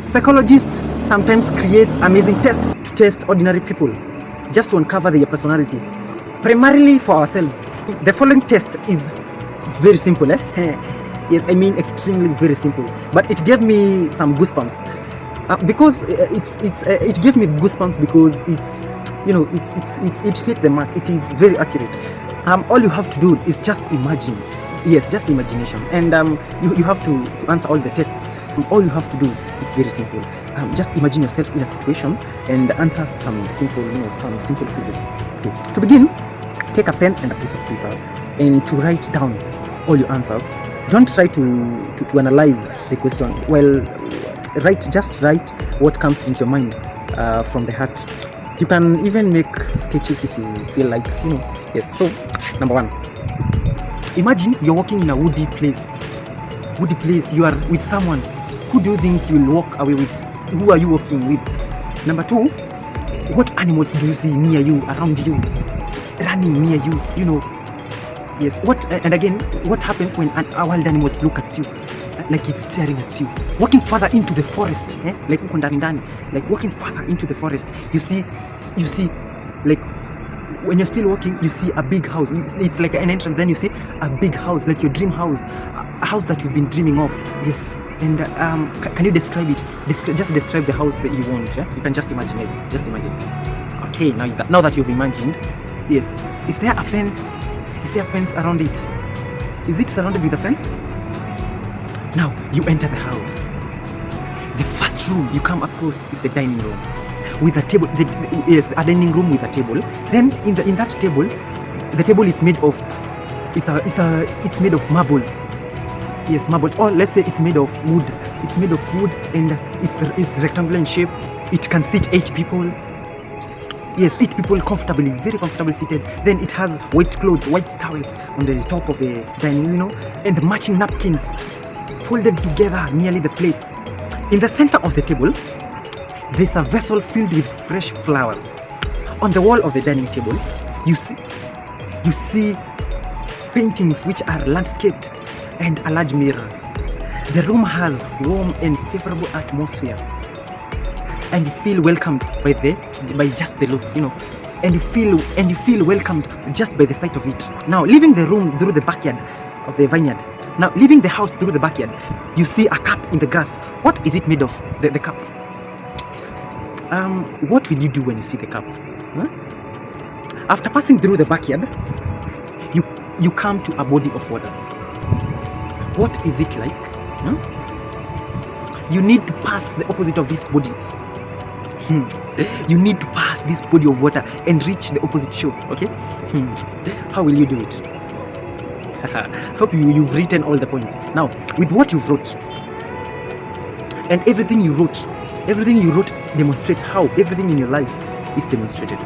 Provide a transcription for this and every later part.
Psychologists sometimes creates amazing tests to test ordinary people, just to uncover their personality, primarily for ourselves. The following test it's very simple, yes, I mean extremely very simple, but it gave me some goosebumps because it gave me goosebumps because it hit the mark. It is very accurate. All you have to do is just imagine. Yes, just imagination, and you have to answer all the tests. All you have to do, it's very simple. Just imagine yourself in a situation and answer some simple quizzes. Okay. To begin, take a pen and a piece of paper and to write down all your answers. Don't try to analyze the question. Well, just write what comes into your mind from the heart. You can even make sketches if you feel like, Yes. So, number one. Imagine you're walking in a woody place. You are with someone. Who do you think you'll walk away with? Who are you walking with? Number two, what animals do you see near you, around you, running near you? Yes. What happens when a wild animal looks at you, like it's staring at you? Walking further into the forest, like uko ndani, like walking further into the forest. You see, like. When you're still walking, you see a big house. It's like an entrance. Then you see a big house, like your dream house, a house that you've been dreaming of. Yes. And can you describe it? Just describe the house that you want. Yeah? You can just imagine. Yes. Just imagine. Okay. Now that you've imagined, yes. Is there a fence? Is there a fence around it? Is it surrounded with a fence? Now you enter the house. The first room you come across is the dining room. With a table, a dining room with a table. Then in that table, the table is made of it's made of marbles. Yes, marbles. Or let's say it's made of wood. It's made of wood and it's rectangular in shape. It can seat 8 people. Yes, 8 people comfortably, very comfortably seated. Then it has white clothes, white towels on the top of the dining, and the matching napkins folded together nearly the plates. In the center of the table, there's a vessel filled with fresh flowers. On the wall of the dining table, you see paintings which are landscaped and a large mirror. The room has warm and favorable atmosphere, and you feel welcomed by just the looks, and you feel welcomed just by the sight of it. Now, leaving the room through the backyard of the vineyard. Now, leaving the house through the backyard, you see a cup in the grass. What is it made of? The cup. What will you do when you see the cup? After passing through the backyard, you come to a body of water. What is it like? You need to pass the opposite of this body. You need to pass this body of water and reach the opposite shore. Okay? How will you do it? Hope you've written all the points. Now, with what you've wrote and everything you wrote demonstrates how everything in your life is demonstrated.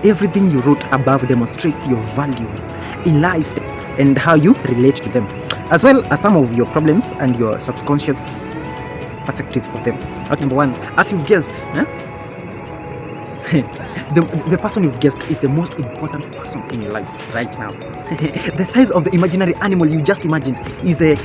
Everything you wrote above demonstrates your values in life and how you relate to them, as well as some of your problems and your subconscious perspective of them. Okay, number one, as you've guessed, the person you've guessed is the most important person in your life right now. The size of the imaginary animal you just imagined is the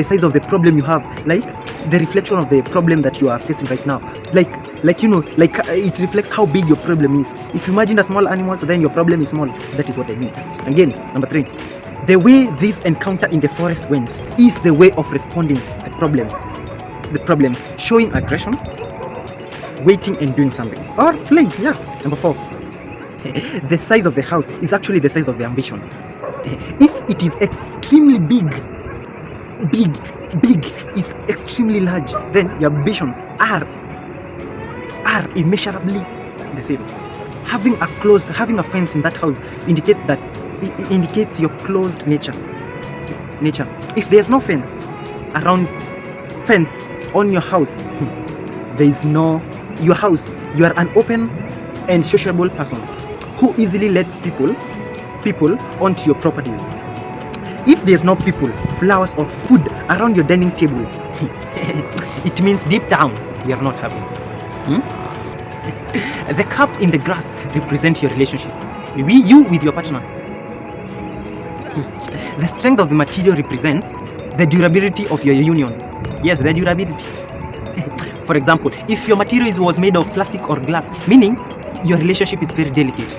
size of the problem you have, like the reflection of the problem that you are facing right now. It reflects how big your problem is. If you imagine a small animal, so then your problem is small. That is what I mean. Again, number 3, the way this encounter in the forest went is the way of responding to the problems, showing aggression, waiting and doing something, or playing. Yeah. Number 4, the size of the house is actually the size of the ambition. If it is extremely big is extremely large, then your ambitions are immeasurably the same. Having a fence in that house indicates your closed nature. If there's no fence on your house, your house, you are an open and sociable person who easily lets people onto your properties. If there's no people, flowers or food around your dining table, it means deep down you're not happy. The cup in the grass represents your relationship. Maybe you with your partner. The strength of the material represents the durability of your union. Yes, the durability. For example, if your material was made of plastic or glass, meaning your relationship is very delicate.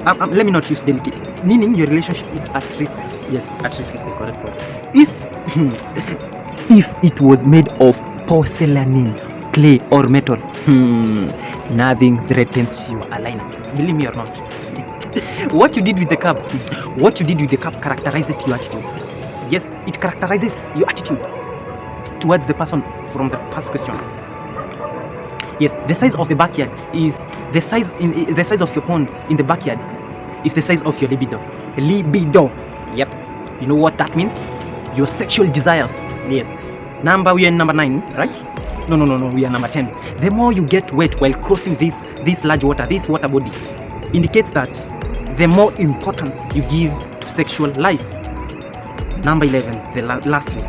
Let me not use delicate, meaning your relationship is at risk. Yes, at risk is the correct word. If it was made of porcelain, clay or metal, nothing threatens your alignment. Believe me or not. What you did with the cup characterizes your attitude. Yes, it characterizes your attitude towards the person from the past question. Yes, the size of the backyard is the size of your pond in the backyard is the size of your libido. Libido. Yep. You know what that means? Your sexual desires. Yes. We are number 9, right? No, we are number 10. The more you get wet while crossing this large water, this water body, indicates that the more importance you give to sexual life. Number 11, lastly,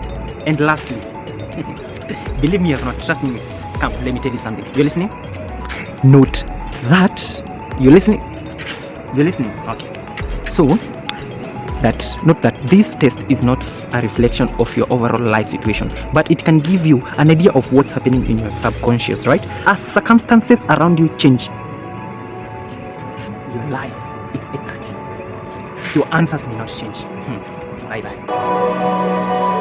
believe me or not, trust me. Come, let me tell you something. You're listening? Note that you're listening. Okay. So note that this test is not a reflection of your overall life situation, but it can give you an idea of what's happening in your subconscious, right? As circumstances around you change, your life is exactly. Your answers may not change. Bye bye.